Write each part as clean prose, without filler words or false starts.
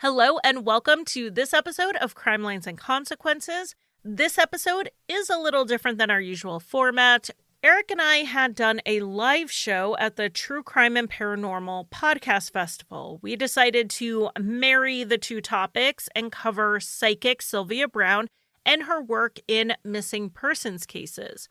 Hello and welcome to this episode of Crimelines and Consequences. This episode is a little different than our usual format. Eric and I had done a live show at the True Crime and Paranormal Podcast Festival. We decided to marry the two topics and cover psychic Sylvia Browne and her work in missing persons cases.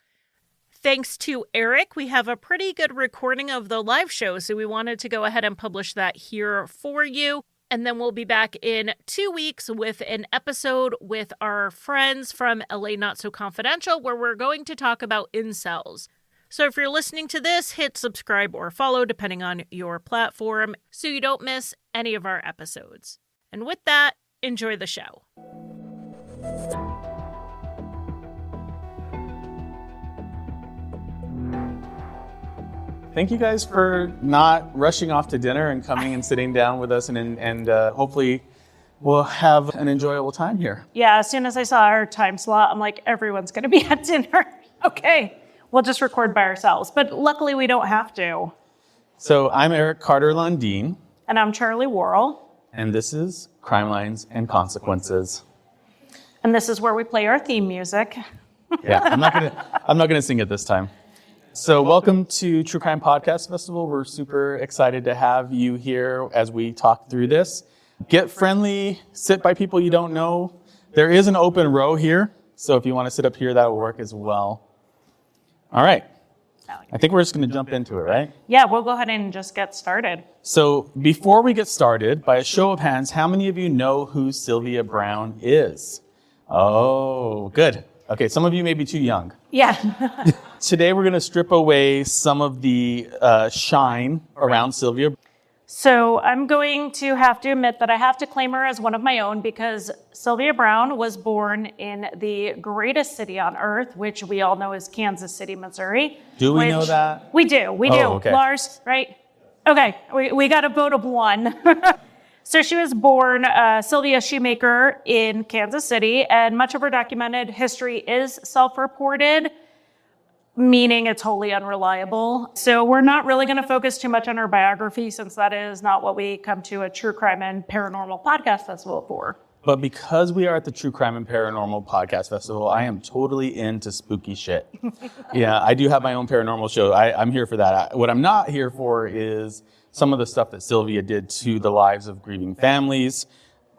Thanks to Eric, we have a pretty good recording of the live show, so we wanted to go ahead and publish that here for you. And then we'll be back in 2 weeks with an episode with our friends from LA Not So Confidential, where we're going to talk about incels. So if you're listening to this, hit subscribe or follow, depending on your platform, so you don't miss any of our episodes. And with that, enjoy the show. Thank you guys for not rushing off to dinner and coming and sitting down with us, and hopefully we'll have an enjoyable time here. Yeah, as soon as I saw our time slot, I'm like, everyone's going to be at dinner. Okay, we'll just record by ourselves. But luckily, we don't have to. So I'm Eric Carter-Landin. And I'm Charlie Worrol. And this is Crimelines and Consequences. And this is where we play our theme music. Yeah, I'm not gonna sing it this time. So welcome to True Crime Podcast Festival. We're super excited to have you here as we talk through this. Get friendly, sit by people you don't know. There is an open row here, so if you want to sit up here, that will work as well. All right. I think we're just going to jump into it, right? Yeah, we'll go ahead and just get started. So before we get started, by a show of hands, how many of you know who Sylvia Browne is? Oh, good. Okay, some of you may be too young. Yeah. Today we're going to strip away some of the shine around Sylvia. So I'm going to have to admit that I have to claim her as one of my own because Sylvia Browne was born in the greatest city on earth, which we all know is Kansas City, Missouri. Do we know that? We do. We do. Okay. Lars, right? Okay, we got a vote of one. So she was born Sylvia Shoemaker in Kansas City, and much of her documented history is self-reported, meaning it's wholly unreliable. So we're not really going to focus too much on her biography, since that is not what we come to a True Crime and Paranormal Podcast Festival for. But because we are at the True Crime and Paranormal Podcast Festival, I am totally into spooky shit. Yeah, I do have my own paranormal show. I'm here for that. What I'm not here for is some of the stuff that Sylvia did to the lives of grieving families.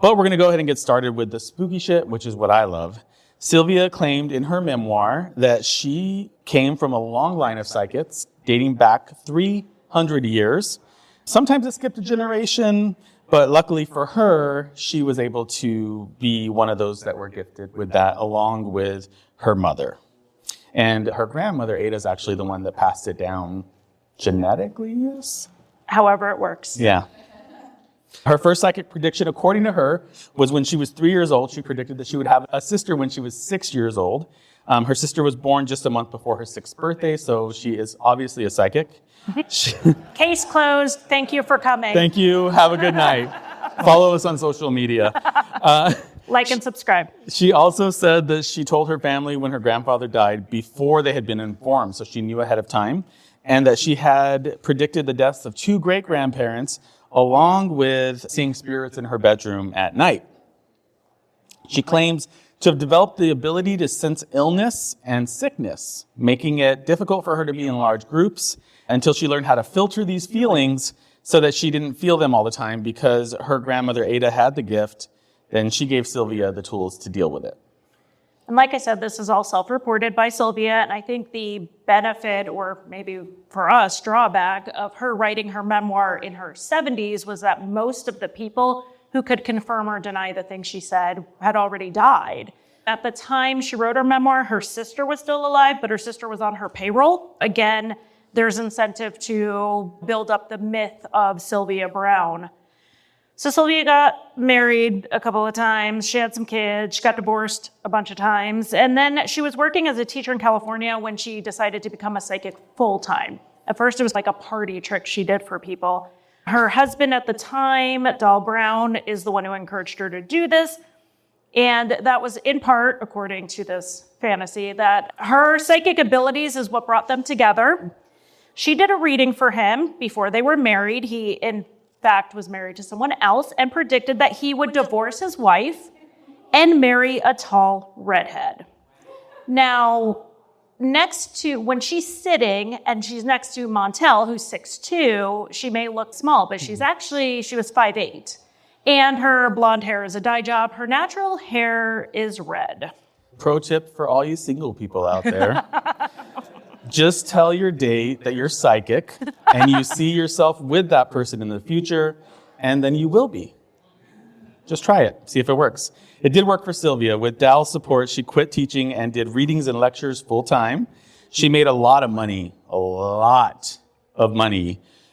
But we're going to go ahead and get started with the spooky shit, which is what I love. Sylvia claimed in her memoir that she came from a long line of psychics dating back 300 years. Sometimes it skipped a generation, but luckily for her, she was able to be one of those that were gifted with that, along with her mother. And her grandmother, Ada, is actually the one that passed it down genetically, yes? However it works. Yeah. Her first psychic prediction, according to her, was when she was 3 years old. She predicted that she would have a sister when she was 6 years old. Her sister was born just a month before her 6th birthday, so she is obviously a psychic. Case closed. Thank you for coming. Thank you. Have a good night. Follow us on social media. Like and subscribe. She also said that she told her family when her grandfather died before they had been informed, so she knew ahead of time, and that she had predicted the deaths of 2 great-grandparents, along with seeing spirits in her bedroom at night. She claims to have developed the ability to sense illness and sickness, making it difficult for her to be in large groups until she learned how to filter these feelings so that she didn't feel them all the time. Because her grandmother, Ada, had the gift, then she gave Sylvia the tools to deal with it. And like I said, this is all self-reported by Sylvia, and I think the benefit, or maybe for us, drawback of her writing her memoir in her 70s was that most of the people who could confirm or deny the things she said had already died. At the time she wrote her memoir, her sister was still alive, but her sister was on her payroll. Again, there's incentive to build up the myth of Sylvia Browne. So Sylvia got married a couple of times. She had some kids. She got divorced a bunch of times. And then she was working as a teacher in California when she decided to become a psychic full-time. At first, it was like a party trick she did for people. Her husband at the time, Doll Brown, is the one who encouraged her to do this. And that was in part, according to this fantasy, that her psychic abilities is what brought them together. She did a reading for him before they were married. He, in fact, was married to someone else and predicted that he would divorce his wife and marry a tall redhead. Now, when she's sitting and she's next to Montel, who's 6'2", she may look small, but she was 5'8". And her blonde hair is a dye job. Her natural hair is red. Pro tip for all you single people out there. Just tell your date that you're psychic and you see yourself with that person in the future, and then you will be. Just try it. See if it works. It did work for Sylvia. With Dal's support, she quit teaching and did readings and lectures full time. She made a lot of money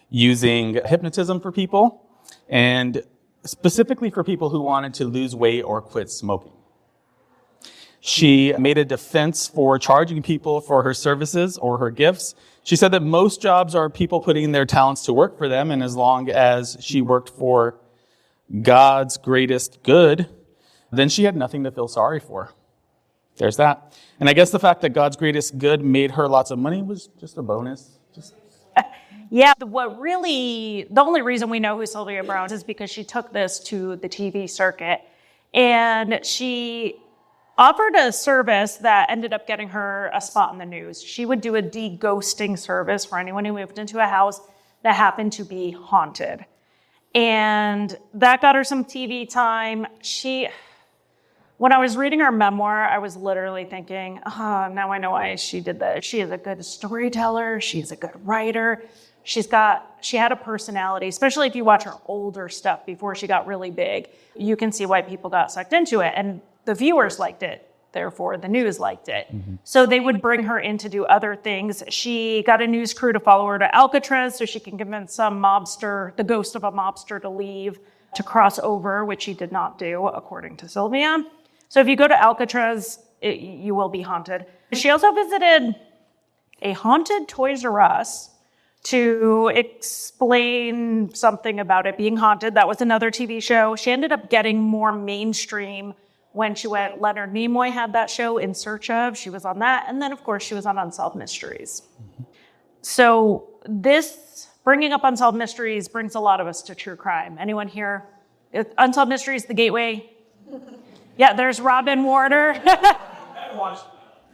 using hypnotism for people, and specifically for people who wanted to lose weight or quit smoking. She made a defense for charging people for her services or her gifts. She said that most jobs are people putting their talents to work for them, and as long as she worked for God's greatest good, then she had nothing to feel sorry for. There's that. And I guess the fact that God's greatest good made her lots of money was just a bonus. Yeah, the only reason we know who Sylvia Browne is because she took this to the TV circuit, and she offered a service that ended up getting her a spot in the news. She would do a de-ghosting service for anyone who moved into a house that happened to be haunted. And that got her some TV time. When I was reading her memoir, I was literally thinking, now I know why she did that. She is a good storyteller. She's a good writer. She had a personality, especially if you watch her older stuff before she got really big. You can see why people got sucked into it. And the viewers liked it. Therefore, the news liked it. Mm-hmm. So they would bring her in to do other things. She got a news crew to follow her to Alcatraz so she can convince some mobster, the ghost of a mobster, to leave, to cross over, which he did not do, according to Sylvia. So if you go to Alcatraz, you will be haunted. She also visited a haunted Toys R Us to explain something about it being haunted. That was another TV show. She ended up getting more mainstream when she went. Leonard Nimoy had that show, In Search Of. She was on that. And then, of course, she was on Unsolved Mysteries. Mm-hmm. So this bringing up Unsolved Mysteries brings a lot of us to true crime. Anyone here? Unsolved Mysteries, the gateway? Yeah, there's Robin Warner.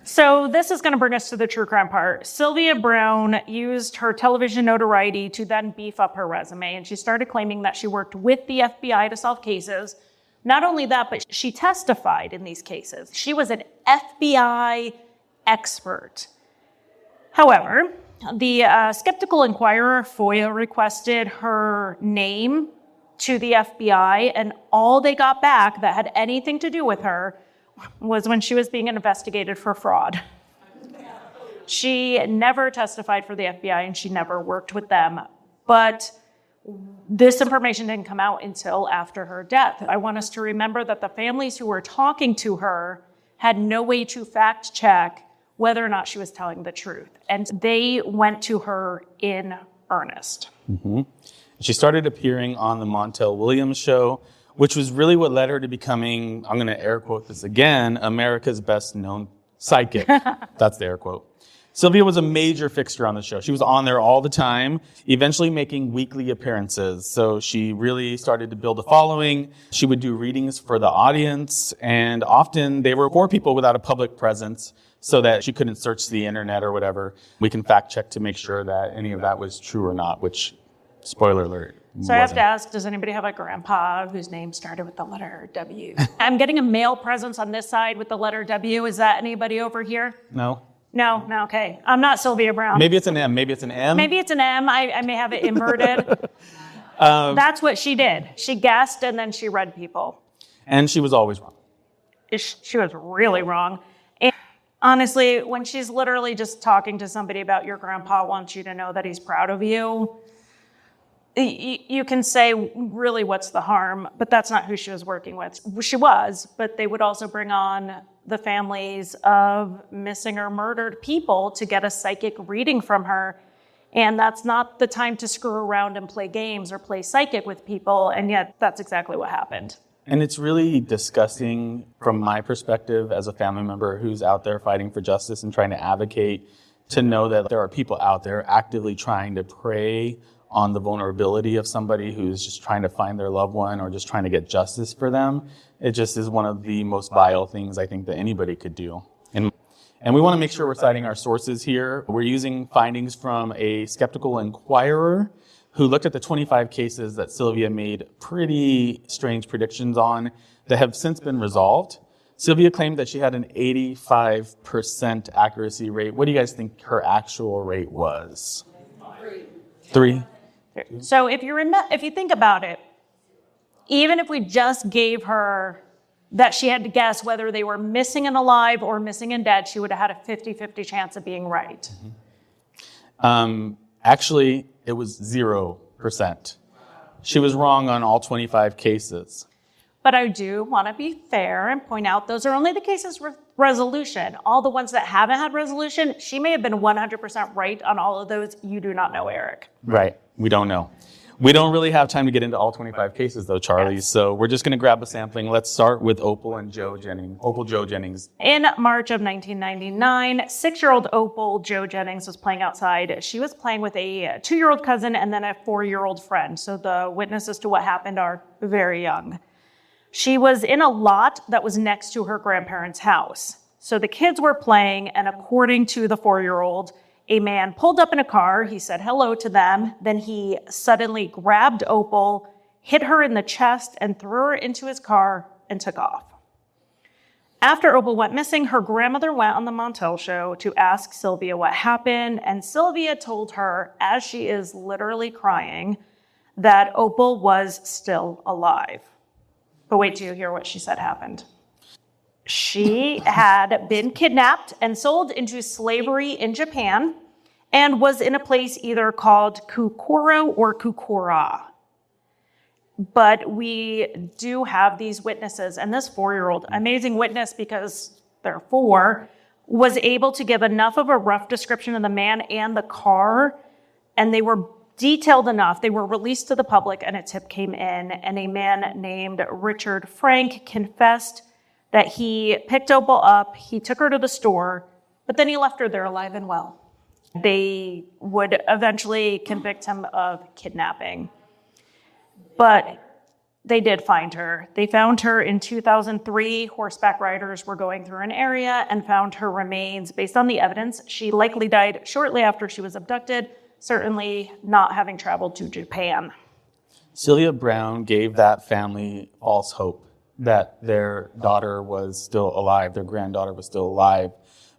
So this is going to bring us to the true crime part. Sylvia Browne used her television notoriety to then beef up her resume, and she started claiming that she worked with the FBI to solve cases. Not only that, but she testified in these cases. She was an FBI expert. However, the Skeptical Inquirer FOIA requested her name to the FBI, and all they got back that had anything to do with her was when she was being investigated for fraud. She never testified for the FBI, and she never worked with them. But this information didn't come out until after her death. I want us to remember that the families who were talking to her had no way to fact check whether or not she was telling the truth. And they went to her in earnest. Mm-hmm. She started appearing on the Montel Williams show, which was really what led her to becoming, I'm going to air quote this again, America's best known psychic. That's the air quote. Sylvia was a major fixture on the show. She was on there all the time, eventually making weekly appearances. So she really started to build a following. She would do readings for the audience, and often they were for people without a public presence so that she couldn't search the internet or whatever. We can fact check to make sure that any of that was true or not, which, spoiler alert, so I have to ask, does anybody have a grandpa whose name started with the letter W? I'm getting a male presence on this side with the letter W. Is that anybody over here? No. No, okay. I'm not Sylvia Browne. Maybe it's an M. Maybe it's an M. Maybe it's an M. I may have it inverted. That's what she did. She guessed and then she read people. And she was always wrong. She was really wrong. And honestly, when she's literally just talking to somebody about your grandpa wants you to know that he's proud of you, you can say, really, what's the harm? But that's not who she was working with. She was, but they would also bring on the families of missing or murdered people to get a psychic reading from her. And that's not the time to screw around and play games or play psychic with people. And yet that's exactly what happened. And it's really disgusting from my perspective as a family member who's out there fighting for justice and trying to advocate, to know that there are people out there actively trying to prey on the vulnerability of somebody who's just trying to find their loved one or just trying to get justice for them. It just is one of the most vile things I think that anybody could do. And we want to make sure we're citing our sources here. We're using findings from a skeptical inquirer who looked at the 25 cases that Sylvia made pretty strange predictions on that have since been resolved. Sylvia claimed that she had an 85% accuracy rate. What do you guys think her actual rate was? 3. So if you think about it, even if we just gave her that she had to guess whether they were missing and alive or missing and dead, she would have had a 50-50 chance of being right. Actually, it was 0%. She was wrong on all 25 cases. But I do want to be fair and point out those are only the cases with resolution. All the ones that haven't had resolution, she may have been 100% right on all of those. You do not know, Eric. Right. We don't know. We don't really have time to get into all 25 cases, though, Charlie. Yes. So we're just going to grab a sampling. Let's start with Opal Joe Jennings. In March of 1999, 6-year-old Opal Joe Jennings was playing outside. She was playing with a 2-year-old cousin and then a 4-year-old friend. So the witnesses to what happened are very young. She was in a lot that was next to her grandparents' house. So the kids were playing, and according to the 4-year-old, a man pulled up in a car. He said hello to them. Then he suddenly grabbed Opal, hit her in the chest, and threw her into his car and took off. After Opal went missing, her grandmother went on the Montel show to ask Sylvia what happened, and Sylvia told her, as she is literally crying, that Opal was still alive. But wait till you hear what she said happened. She had been kidnapped and sold into slavery in Japan and was in a place either called Kukuro or Kukura. But we do have these witnesses, and this 4-year-old, amazing witness because they're 4, was able to give enough of a rough description of the man and the car, and they were detailed enough. They were released to the public, and a tip came in, and a man named Richard Frank confessed that he picked Opal up, he took her to the store, but then he left her there alive and well. They would eventually convict him of kidnapping. But they did find her. They found her in 2003. Horseback riders were going through an area and found her remains. Based on the evidence, she likely died shortly after she was abducted, certainly not having traveled to Japan. Sylvia Browne gave that family false hope that their daughter was still alive, their granddaughter was still alive.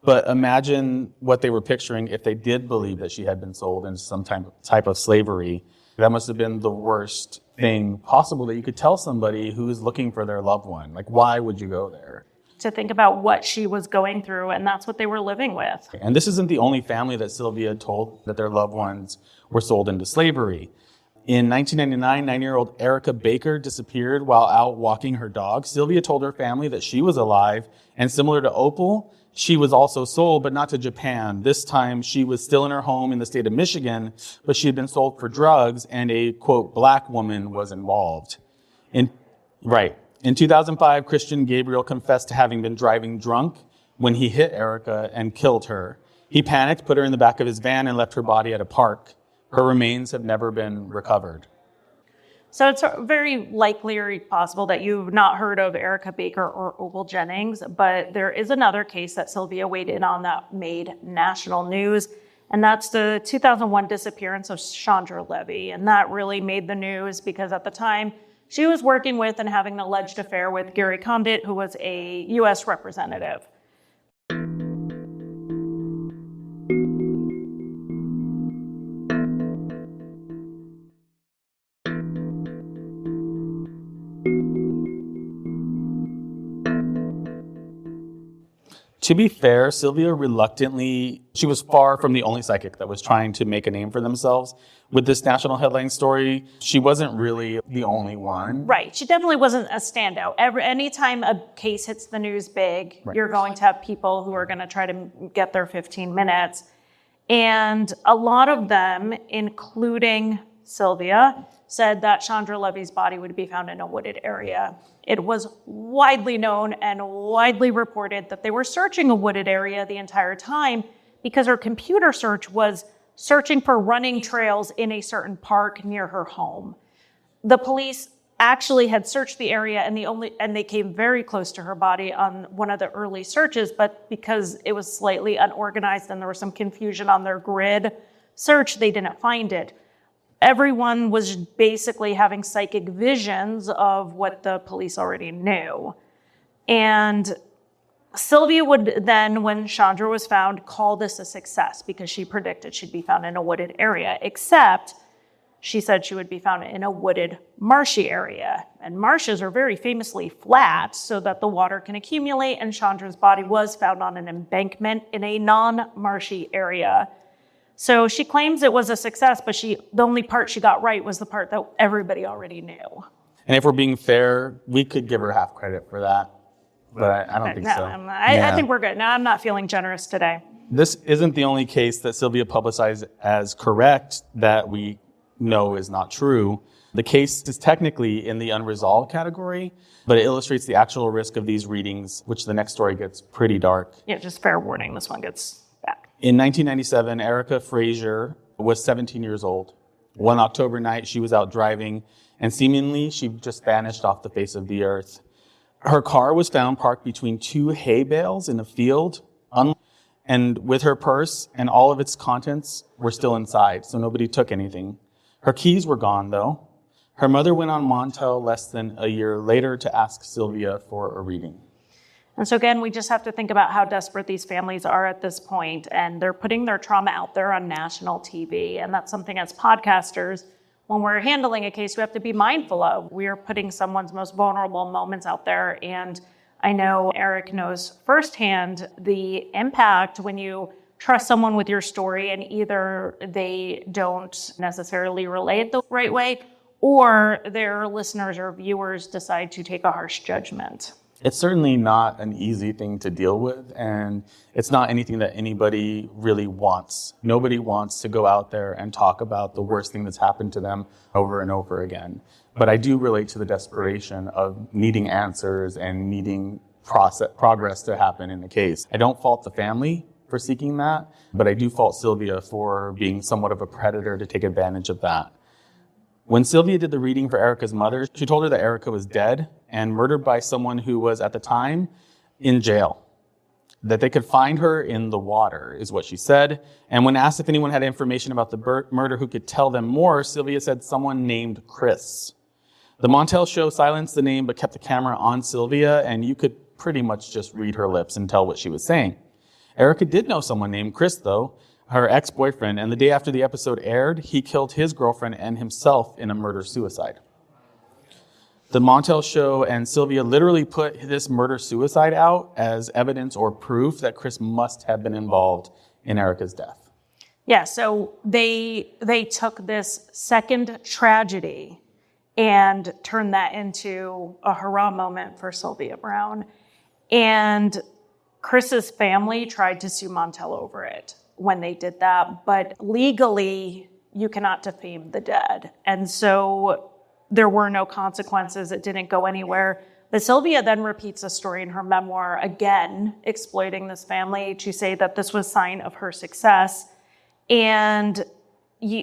But imagine what they were picturing if they did believe that she had been sold into some type of slavery. That must have been the worst thing possible that you could tell somebody who's looking for their loved one. Like, why would you go there? To think about what she was going through, and that's what they were living with. And this isn't the only family that Sylvia told that their loved ones were sold into slavery. In 1999, 9-year-old Erica Baker disappeared while out walking her dog. Sylvia told her family that she was alive, and similar to Opal, she was also sold, but not to Japan. This time, she was still in her home in the state of Michigan, but she had been sold for drugs, and a, quote, black woman was involved. In 2005, Christian Gabriel confessed to having been driving drunk when he hit Erica and killed her. He panicked, put her in the back of his van, and left her body at a park. Her remains have never been recovered. So it's very likely or possible that you've not heard of Erica Baker or Opal Jennings, but there is another case that Sylvia weighed in on that made national news, and that's the 2001 disappearance of Chandra Levy. And that really made the news because at the time, she was working with and having an alleged affair with Gary Condit, who was a U.S. representative. To be fair, Sylvia she was far from the only psychic that was trying to make a name for themselves. With this national headline story, she wasn't really the only one. Right. She definitely wasn't a standout. Anytime a case hits the news big, right, you're going to have people who are going to try to get their 15 minutes. And a lot of them, including Sylvia, said that Chandra Levy's body would be found in a wooded area. It was widely known and widely reported that they were searching a wooded area the entire time because her computer search was searching for running trails in a certain park near her home. The police actually had searched the area and they came very close to her body on one of the early searches, but because it was slightly unorganized and there was some confusion on their grid search, they didn't find it. Everyone was basically having psychic visions of what the police already knew. And Sylvia would then, when Chandra was found, call this a success because she predicted she'd be found in a wooded area, except she said she would be found in a wooded, marshy area. And marshes are very famously flat so that the water can accumulate, and Chandra's body was found on an embankment in a non-marshy area. So she claims it was a success, but the only part she got right was the part that everybody already knew. And if we're being fair, we could give her half credit for that, but I don't think so. I think we're good. No, I'm not feeling generous today. This isn't the only case that Sylvia publicized as correct that we know is not true. The case is technically in the unresolved category, but it illustrates the actual risk of these readings, which the next story gets pretty dark. Yeah, just fair warning, this one gets bad. In 1997, Erica Frazier was 17 years old. One October night, she was out driving, and seemingly she just vanished off the face of the earth. Her car was found parked between two hay bales in a field, and with her purse and all of its contents were still inside, so nobody took anything. Her keys were gone, though. Her mother went on Montel less than a year later to ask Sylvia for a reading. And so again, we just have to think about how desperate these families are at this point, and they're putting their trauma out there on national TV. And that's something as podcasters, when we're handling a case, we have to be mindful of. We are putting someone's most vulnerable moments out there. And I know Eric knows firsthand the impact when you trust someone with your story and either they don't necessarily relay it the right way or their listeners or viewers decide to take a harsh judgment. It's certainly not an easy thing to deal with, and it's not anything that anybody really wants. Nobody wants to go out there and talk about the worst thing that's happened to them over and over again. But I do relate to the desperation of needing answers and needing progress to happen in the case. I don't fault the family for seeking that, but I do fault Sylvia for being somewhat of a predator to take advantage of that. When Sylvia did the reading for Erica's mother, she told her that Erica was dead and murdered by someone who was at the time in jail. That they could find her in the water, is what she said. And when asked if anyone had information about the murder who could tell them more, Sylvia said someone named Chris. The Montel show silenced the name but kept the camera on Sylvia, and you could pretty much just read her lips and tell what she was saying. Erica did know someone named Chris, though, her ex-boyfriend, and the day after the episode aired, he killed his girlfriend and himself in a murder-suicide. The Montel show and Sylvia literally put this murder-suicide out as evidence or proof that Chris must have been involved in Erica's death. Yeah, so they took this second tragedy and turned that into a hurrah moment for Sylvia Browne. And Chris's family tried to sue Montel over it when they did that, but legally, you cannot defame the dead. And so there were no consequences. It didn't go anywhere. But Sylvia then repeats a story in her memoir, again, exploiting this family to say that this was a sign of her success. And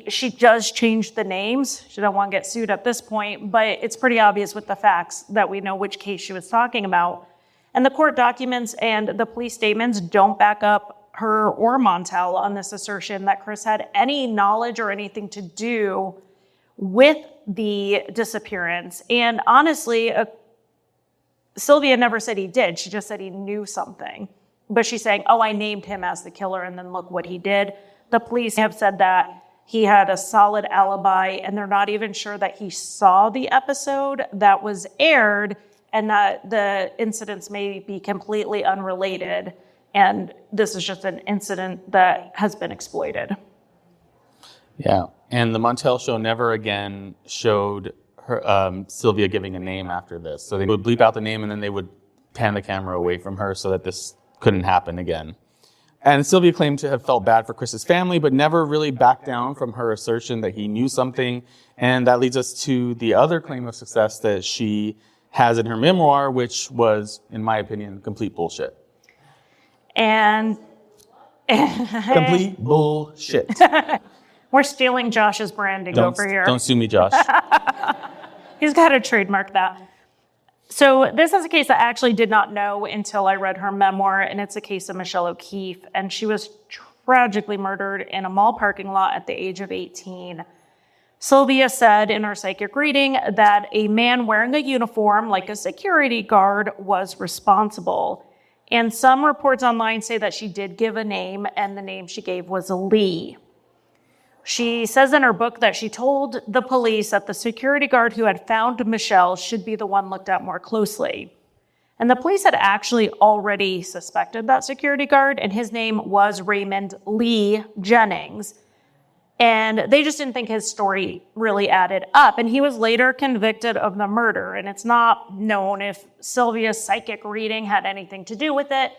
she does change the names. She don't want to get sued at this point, but it's pretty obvious with the facts that we know which case she was talking about. And the court documents and the police statements don't back up her or Montel on this assertion that Chris had any knowledge or anything to do with the disappearance. And honestly, Sylvia never said he did. She just said he knew something. But she's saying, oh, I named him as the killer, and then look what he did. The police have said that he had a solid alibi, and they're not even sure that he saw the episode that was aired, and that the incidents may be completely unrelated. And this is just an incident that has been exploited. Yeah, and the Montel show never again showed her, Sylvia giving a name after this. So they would bleep out the name and then they would pan the camera away from her so that this couldn't happen again. And Sylvia claimed to have felt bad for Chris's family, but never really backed down from her assertion that he knew something. And that leads us to the other claim of success that she has in her memoir, which was, in my opinion, complete bullshit. And Complete bullshit. We're stealing Josh's branding over here. Don't sue me, Josh. He's got to trademark that. So this is a case I actually did not know until I read her memoir, and it's a case of Michelle O'Keefe, and she was tragically murdered in a mall parking lot at the age of 18. Sylvia said in her psychic reading that a man wearing a uniform, like a security guard, was responsible. And some reports online say that she did give a name, and the name she gave was Lee. She says in her book that she told the police that the security guard who had found Michelle should be the one looked at more closely. And the police had actually already suspected that security guard, and his name was Raymond Lee Jennings. And they just didn't think his story really added up. And he was later convicted of the murder. And it's not known if Sylvia's psychic reading had anything to do with it,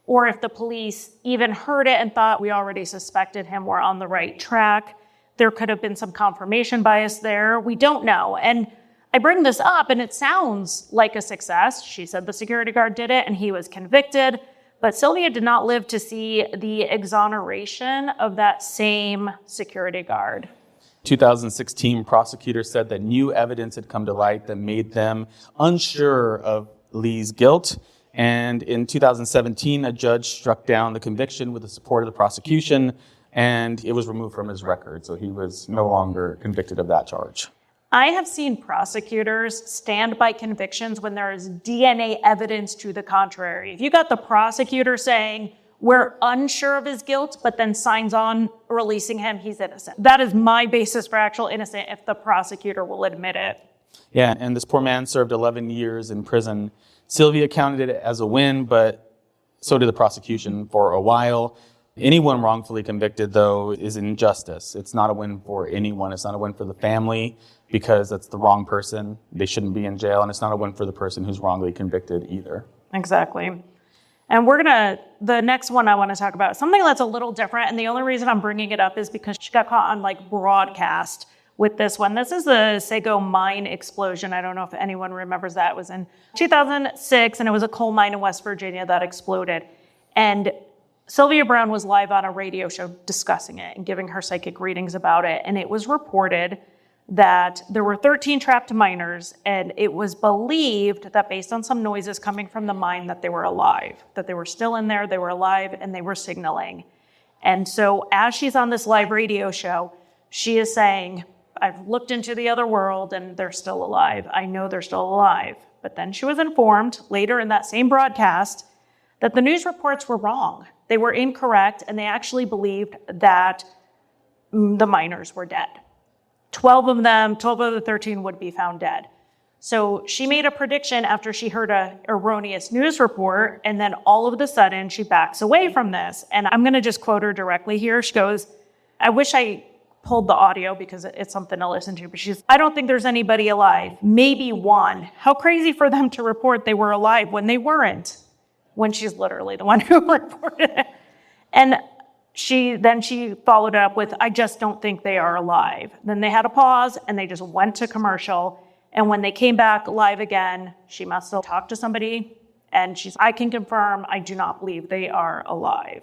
or if the police even heard it and thought we already suspected him, we're on the right track. There could have been some confirmation bias there. We don't know. And I bring this up, and it sounds like a success. She said the security guard did it, and he was convicted. But Sylvia did not live to see the exoneration of that same security guard. 2016, prosecutors said that new evidence had come to light that made them unsure of Lee's guilt. And in 2017, a judge struck down the conviction with the support of the prosecution, and it was removed from his record. So he was no longer convicted of that charge. I have seen prosecutors stand by convictions when there is DNA evidence to the contrary. If you got the prosecutor saying, we're unsure of his guilt, but then signs on releasing him, he's innocent. That is my basis for actual innocent if the prosecutor will admit it. Yeah, and this poor man served 11 years in prison. Sylvia counted it as a win, but so did the prosecution for a while. Anyone wrongfully convicted, though, is injustice. It's not a win for anyone. It's not a win for the family because that's the wrong person. They shouldn't be in jail. And it's not a win for the person who's wrongly convicted either. Exactly. And the next one I want to talk about is something that's a little different. And the only reason I'm bringing it up is because she got caught on broadcast with this one. This is the Sago mine explosion. I don't know if anyone remembers that. It was in 2006, and it was a coal mine in West Virginia that exploded. And Sylvia Browne was live on a radio show discussing it and giving her psychic readings about it. And it was reported that there were 13 trapped miners, and it was believed that based on some noises coming from the mine that they were alive, that they were still in there, they were alive, and they were signaling. And so as she's on this live radio show, she is saying, I've looked into the other world and they're still alive. I know they're still alive. But then she was informed later in that same broadcast that the news reports were wrong. They were incorrect, and they actually believed that the miners were dead. 12 of the 13 would be found dead. So she made a prediction after she heard an erroneous news report, and then all of a sudden she backs away from this. And I'm going to just quote her directly here. She goes, I wish I pulled the audio because it's something to listen to, but I don't think there's anybody alive. Maybe one. How crazy for them to report they were alive when they weren't, when she's literally the one who reported it. And she followed it up with, I just don't think they are alive. Then they had a pause and they just went to commercial. And when they came back live again, she must have talked to somebody. And I can confirm, I do not believe they are alive.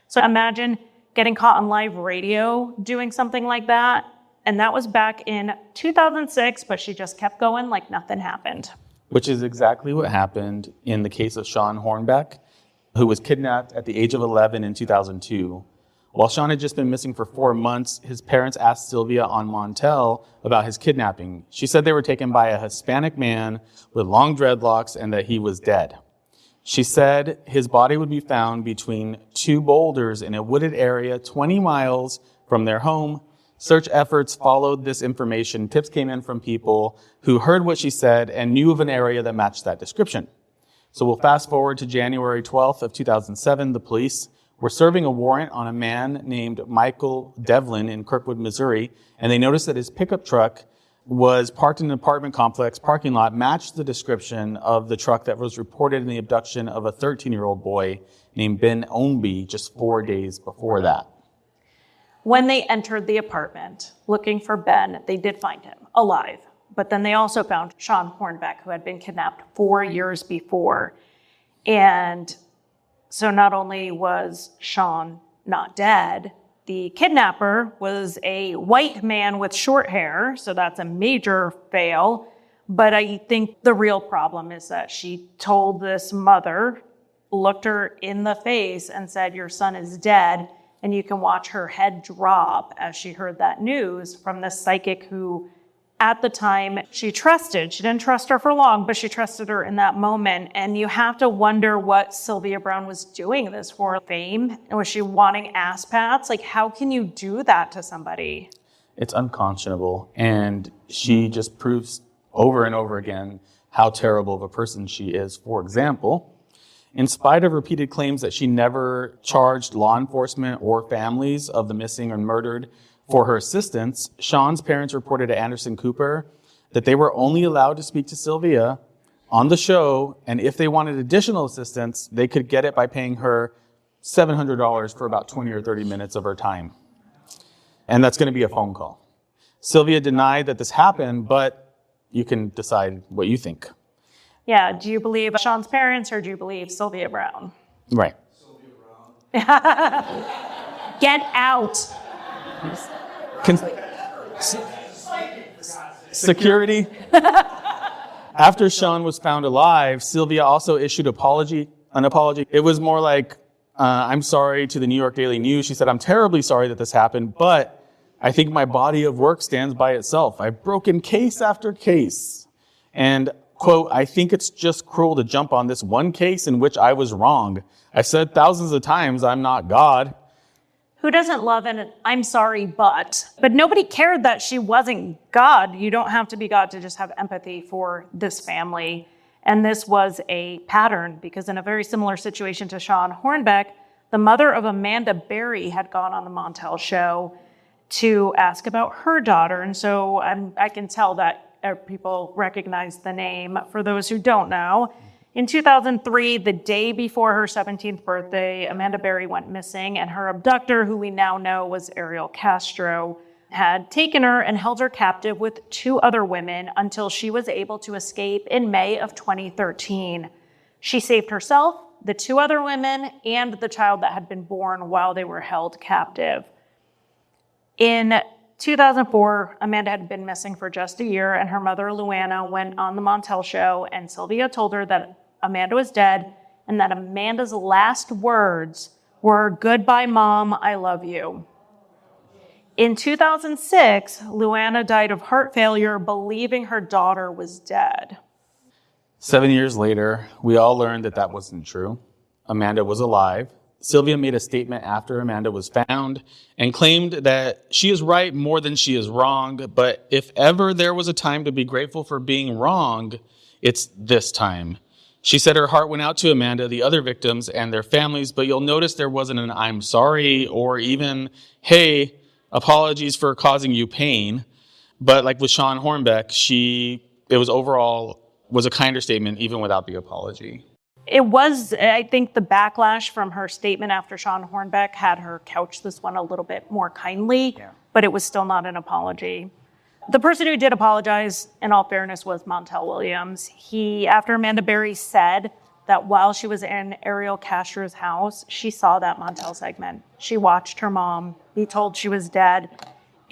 So imagine getting caught on live radio doing something like that. And that was back in 2006, but she just kept going like nothing happened. Which is exactly what happened in the case of Sean Hornbeck, who was kidnapped at the age of 11 in 2002. While Sean had just been missing for 4 months, his parents asked Sylvia on Montel about his kidnapping. She said they were taken by a Hispanic man with long dreadlocks and that he was dead. She said his body would be found between 2 boulders in a wooded area 20 miles from their home. Search efforts followed this information. Tips came in from people who heard what she said and knew of an area that matched that description. So we'll fast forward to January 12th of 2007. The police were serving a warrant on a man named Michael Devlin in Kirkwood, Missouri, and they noticed that his pickup truck was parked in an apartment complex parking lot, matched the description of the truck that was reported in the abduction of a 13-year-old boy named Ben Ownby just 4 days before that. When they entered the apartment looking for Ben, they did find him alive. But then they also found Sean Hornbeck, who had been kidnapped 4 years before. And so not only was Sean not dead. The kidnapper was a white man with short hair, so that's a major fail. But I think the real problem is that she told this mother, looked her in the face and said, your son is dead. And you can watch her head drop as she heard that news from this psychic who, at the time, she trusted. She didn't trust her for long, but she trusted her in that moment. And you have to wonder what Sylvia Browne was doing this for. Fame? Was she wanting ass pats? Like, how can you do that to somebody? It's unconscionable. And she just proves over and over again how terrible of a person she is. For example, in spite of repeated claims that she never charged law enforcement or families of the missing or murdered for her assistance, Sean's parents reported to Anderson Cooper that they were only allowed to speak to Sylvia on the show, and if they wanted additional assistance, they could get it by paying her $700 for about 20 or 30 minutes of her time. And that's going to be a phone call. Sylvia denied that this happened, but you can decide what you think. Yeah, do you believe Sean's parents or do you believe Sylvia Browne? Right. Sylvia Browne. Get out. Security. After Sean was found alive, Sylvia also issued an apology. It was more like, I'm sorry to the New York Daily News. She said, I'm terribly sorry that this happened, but I think my body of work stands by itself. I've broken case after case. And, quote, I think it's just cruel to jump on this one case in which I was wrong. I've said thousands of times I'm not God. Who doesn't love an I'm sorry, but nobody cared that she wasn't God. You don't have to be God to just have empathy for this family. And this was a pattern because in a very similar situation to Sean Hornbeck, the mother of Amanda Berry had gone on the Montel show to ask about her daughter. And so I can tell that people recognize the name. For those who don't know, in 2003, the day before her 17th birthday, Amanda Berry went missing, and her abductor, who we now know was Ariel Castro, had taken her and held her captive with 2 other women until she was able to escape in May of 2013. She saved herself, the 2 other women, and the child that had been born while they were held captive. In 2004, Amanda had been missing for just a year, and her mother, Luana, went on the Montel show, and Sylvia told her that Amanda was dead and that Amanda's last words were, "Goodbye, Mom, I love you." In 2006, Luana died of heart failure, believing her daughter was dead. 7 years later, we all learned that that wasn't true. Amanda was alive. Sylvia made a statement after Amanda was found and claimed that she is right more than she is wrong, but if ever there was a time to be grateful for being wrong, it's this time. She said her heart went out to Amanda, the other victims, and their families, but you'll notice there wasn't an I'm sorry or even, hey, apologies for causing you pain. But like with Sean Hornbeck, it was overall a kinder statement even without the apology. It was, I think the backlash from her statement after Sean Hornbeck had her couch this one a little bit more kindly, but it was still not an apology. The person who did apologize, in all fairness, was Montel Williams. After Amanda Berry said that while she was in Ariel Castro's house, she saw that Montel segment. She watched her mom be told she was dead.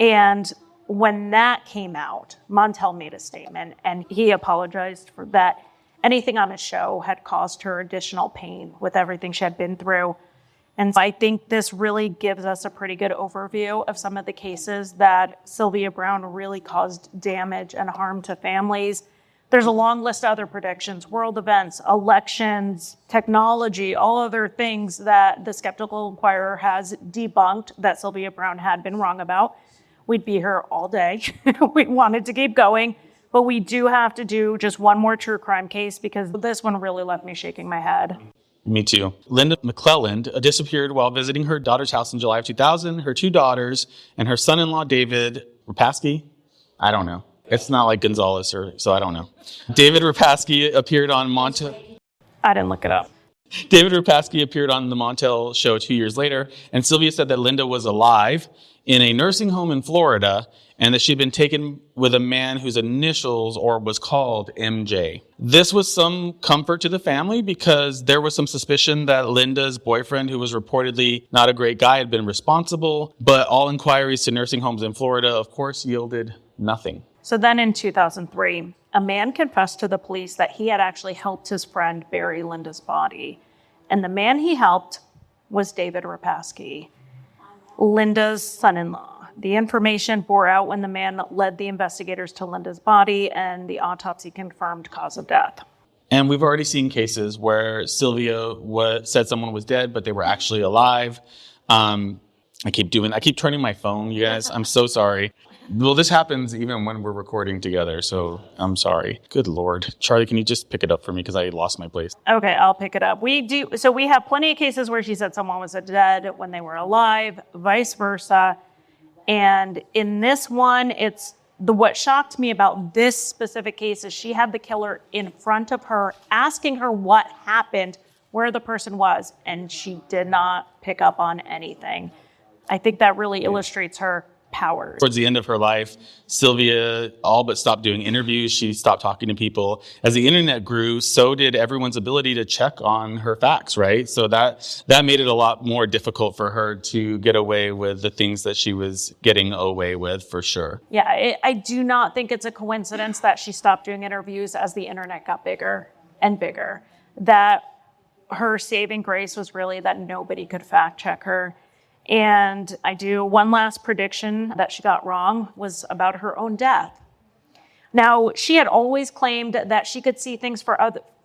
And when that came out, Montel made a statement, and he apologized for that. Anything on his show had caused her additional pain with everything she had been through. And I think this really gives us a pretty good overview of some of the cases that Sylvia Browne really caused damage and harm to families. There's a long list of other predictions, world events, elections, technology, all other things that the Skeptical Inquirer has debunked that Sylvia Browne had been wrong about. We'd be here all day. We wanted to keep going. But we do have to do just one more true crime case because this one really left me shaking my head. Me too. Linda McClelland disappeared while visiting her daughter's house in July of 2000. Her 2 daughters and her son-in-law, David Rapaski. I don't know. It's not like Gonzalez, so I don't know. David Rapaski appeared on Montel. I didn't look it up. David Rapaski appeared on the Montel show 2 years later, and Sylvia said that Linda was alive in a nursing home in Florida and that she'd been taken with a man whose initials or was called MJ. This was some comfort to the family because there was some suspicion that Linda's boyfriend, who was reportedly not a great guy, had been responsible, but all inquiries to nursing homes in Florida, of course, yielded nothing. So then in 2003, a man confessed to the police that he had actually helped his friend bury Linda's body. And the man he helped was David Rapaski, Linda's son-in-law. The information bore out when the man led the investigators to Linda's body, and the autopsy confirmed cause of death. And we've already seen cases where Sylvia said someone was dead, but they were actually alive. I keep turning my phone, you guys. I'm so sorry. Well, this happens even when we're recording together, so I'm sorry. Good Lord. Charlie, can you just pick it up for me because I lost my place? Okay, I'll pick it up. We have plenty of cases where she said someone was dead when they were alive, vice versa. And in this one, what shocked me about this specific case is she had the killer in front of her, asking her what happened, where the person was, and she did not pick up on anything. I think that really illustrates her powers. Towards the end of her life, Sylvia all but stopped doing interviews. She stopped talking to people. As the internet grew, so did everyone's ability to check on her facts, right? So that made it a lot more difficult for her to get away with the things that she was getting away with, for sure. Yeah, I do not think it's a coincidence that she stopped doing interviews as the internet got bigger and bigger. That her saving grace was really that nobody could fact check her. And one last prediction that she got wrong was about her own death. Now, she had always claimed that she could see things for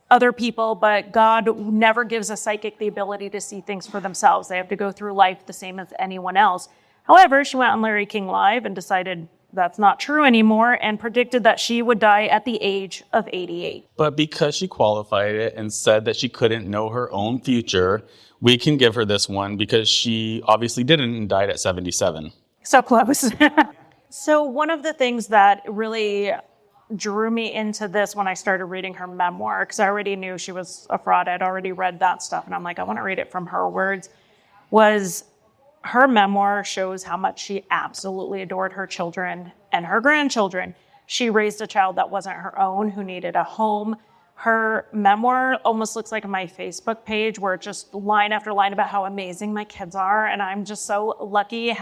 other people, but God never gives a psychic the ability to see things for themselves. They have to go through life the same as anyone else. However, she went on Larry King Live and decided that's not true anymore and predicted that she would die at the age of 88. But because she qualified it and said that she couldn't know her own future, we can give her this one because she obviously didn't and died at 77. So close. So one of the things that really drew me into this when I started reading her memoir, because I already knew she was a fraud, I'd already read that stuff, and I'm like, I want to read it from her words, was her memoir shows how much she absolutely adored her children and her grandchildren. She raised a child that wasn't her own, who needed a home. Her memoir almost looks like my Facebook page where it's just line after line about how amazing my kids are and I'm just so lucky,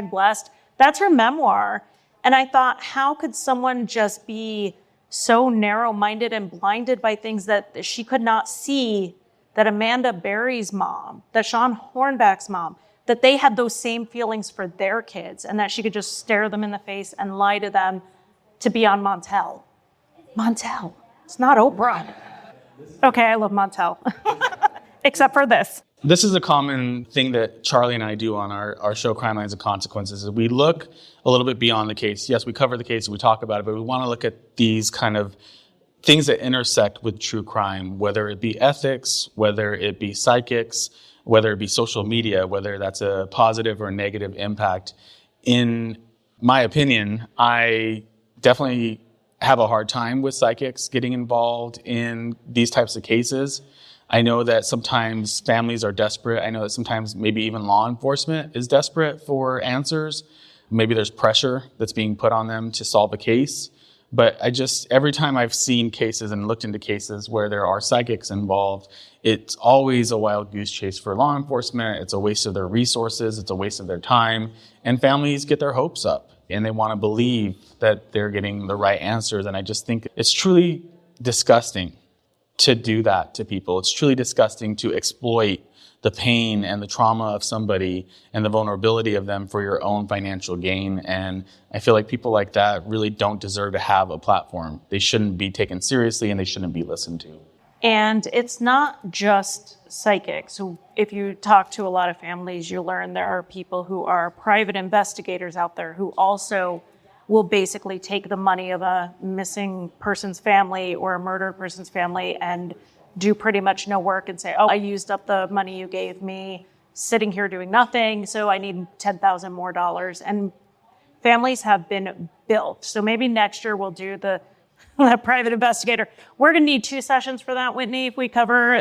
#blessed. That's her memoir. And I thought, how could someone just be so narrow-minded and blinded by things that she could not see, that Amanda Berry's mom, that Sean Hornback's mom, that they had those same feelings for their kids and that she could just stare them in the face and lie to them to be on Montel. Montel. It's not Oprah. Okay, I love Montel. Except for this. This is a common thing that Charlie and I do on our show, Crimelines and Consequences, is we look a little bit beyond the case. Yes, we cover the case and we talk about it, but we want to look at these kind of things that intersect with true crime, whether it be ethics, whether it be psychics, whether it be social media, whether that's a positive or negative impact. In my opinion, I definitely have a hard time with psychics getting involved in these types of cases. I know that sometimes families are desperate. I know that sometimes maybe even law enforcement is desperate for answers. Maybe there's pressure that's being put on them to solve a case. But every time I've seen cases and looked into cases where there are psychics involved, it's always a wild goose chase for law enforcement. It's a waste of their resources. It's a waste of their time. And families get their hopes up and they want to believe that they're getting the right answers. And I just think it's truly disgusting to do that to people. It's truly disgusting to exploit the pain and the trauma of somebody and the vulnerability of them for your own financial gain. And I feel like people like that really don't deserve to have a platform. They shouldn't be taken seriously and they shouldn't be listened to. And it's not just psychics. So if you talk to a lot of families, you learn there are people who are private investigators out there who also will basically take the money of a missing person's family or a murdered person's family and do pretty much no work and say, oh, I used up the money you gave me sitting here doing nothing, so I need $10,000 more. And families have been built. So maybe next year we'll do the private investigator. We're going to need 2 sessions for that, Whitney, if we cover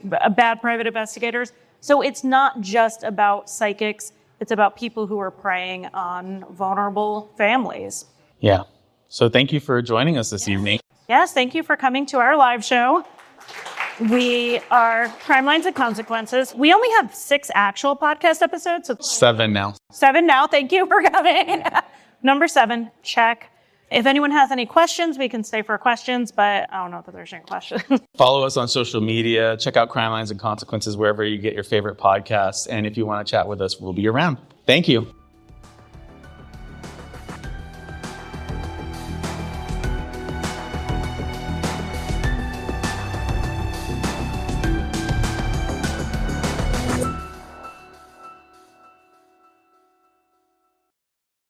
bad private investigators. So it's not just about psychics. It's about people who are preying on vulnerable families. Yeah. So thank you for joining us this evening. Yes, thank you for coming to our live show. We are Crimelines and Consequences. We only have 6 actual podcast episodes. So 7 now. 7 now. Thank you for coming. Number 7, check. If anyone has any questions, we can stay for questions, but I don't know that there's any questions. Follow us on social media. Check out Crimelines and Consequences wherever you get your favorite podcasts. And if you want to chat with us, we'll be around. Thank you.